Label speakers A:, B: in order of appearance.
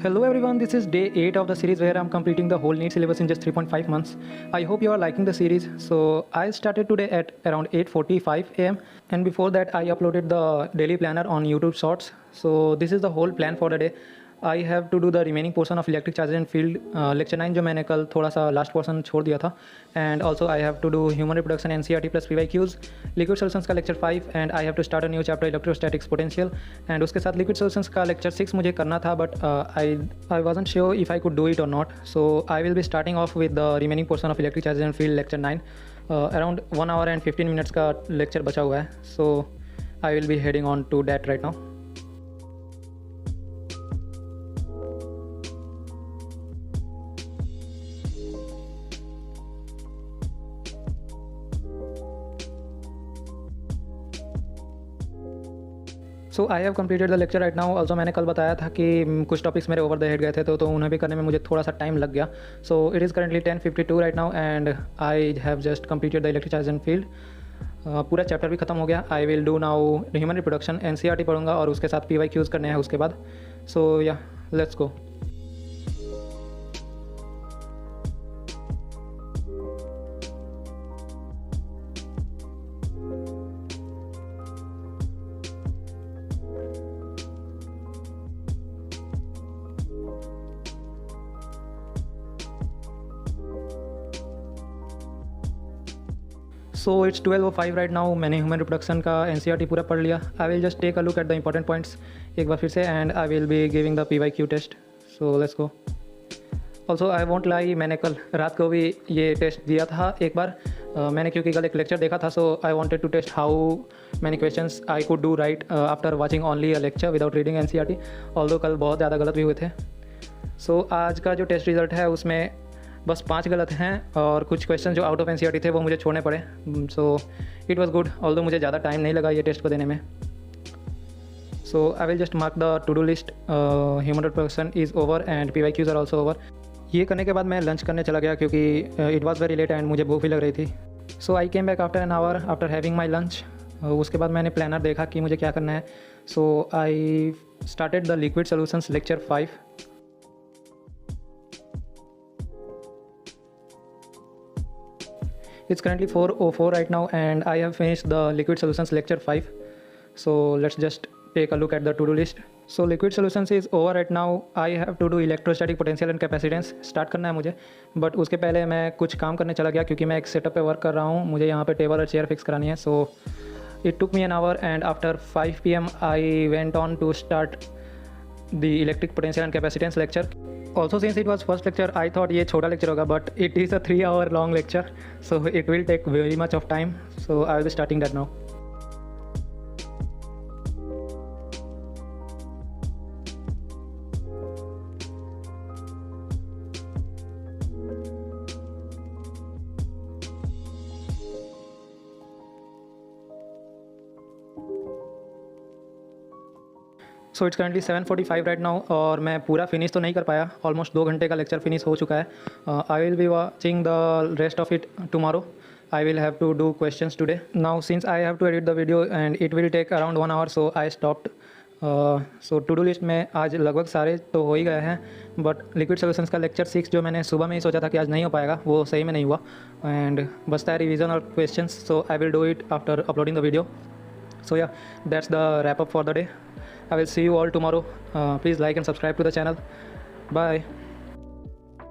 A: Hello everyone, this is day 8 of the series where I'm completing the whole NEET syllabus in just 3.5 months. I hope you are liking the series. So I started today at around 8:45 am, and before that I uploaded the daily planner on YouTube Shorts. So this is the whole plan for the day. I have to do the remaining portion of electric charges and field lecture 9 जो मैंने कल थोड़ा सा last portion छोड़ दिया था. And also I have to do human reproduction NCERT plus PYQs, liquid solutions का lecture 5 and I have to start a new chapter electrostatics potential. And उसके साथ लिक्विड सॉल्यूशंस का लेक्चर 6 मुझे करना था, but I wasn't sure if I could do it or not. So I will be starting off with the remaining portion of electric charges and field lecture 9. Around 1 hour and 15 minutes का लेक्चर बचा हुआ है. So I will be heading on to that right now. So I have completed the lecture right now. Also मैंने कल बताया था कि कुछ टॉपिक्स मेरे ओवर द हेड गए थे, तो उन्हें भी करने में मुझे थोड़ा सा टाइम लग गया. So it is currently 10:52 right now and I have just completed the electric charge and field. पूरा चैप्टर भी खत्म हो गया. I will do now human reproduction NCERT पढ़ूंगा और उसके साथ PYQs करने हैं उसके बाद. So yeah let's go. So it's 12:05 right now. मैंने ह्यूमन रिप्रोडक्शन का NCERT पूरा पढ़ लिया. I will just take a look at the important points एक बार फिर से, and I will be giving the PYQ test. So let's go. Also I want lie, मैंने कल रात को भी ये टेस्ट दिया था एक बार. मैंने क्योंकि कल एक लेक्चर देखा था, so I wanted to test how many questions I could do right after watching only a lecture without reading NCERT. Although कल बहुत ज़्यादा गलत भी हुए थे. सो आज का जो टेस्ट रिजल्ट है उसमें बस 5 गलत हैं और कुछ क्वेश्चन जो आउट ऑफ NCERT थे वो मुझे छोड़ने पड़े. So it was good, although मुझे ज़्यादा टाइम नहीं लगा ये टेस्ट को देने में. So I will just mark the to do list. Human reproduction is over and PYQs are also over. ये करने के बाद मैं लंच करने चला गया क्योंकि it was very late and मुझे भूख भी लग रही थी. So I came back after an hour after having my lunch. उसके बाद मैंने प्लानर देखा कि मुझे क्या करना है. So I started the liquid solutions lecture 5. It's currently 4:04 right now and I have finished the liquid solutions lecture 5. So let's just take a look at the to-do list. So liquid solutions is over right now. I have to do electrostatic potential and capacitance. Start करना है मुझे, but उसके पहले मैं कुछ काम करने चला गया क्योंकि मैं एक सेटअप पे वर्क कर रहा हूँ. मुझे यहाँ पे टेबल और चेयर फिक्स करानी है. So it took me an hour and after 5 PM I went on to start the electric potential and capacitance lecture. Also since it was first lecture, I thought ये छोटा lecture होगा, but it is a 3-hour long lecture, so it will take very much of time. So I will be starting that now. So it's currently 7:45 right now और मैं पूरा finish तो नहीं कर पाया. ऑलमोस्ट 2 घंटे का लेक्चर फिनिश हो चुका है. I will be watching the rest of it tomorrow. I will have to do questions today. Now since I have to edit the video and it will take around 1 hour, so I stopped. So to do list में आज लगभग सारे तो हो ही गए हैं, but liquid solutions का लेक्चर 6 जो मैंने सुबह में ही सोचा था कि आज नहीं हो पाएगा, वो सही में नहीं हुआ. एंड बसता है रिविज़न और questions. So I will do it after uploading the video. So yeah, that's the wrap up for the day. I will see you all tomorrow. Please like and subscribe to the channel. Bye.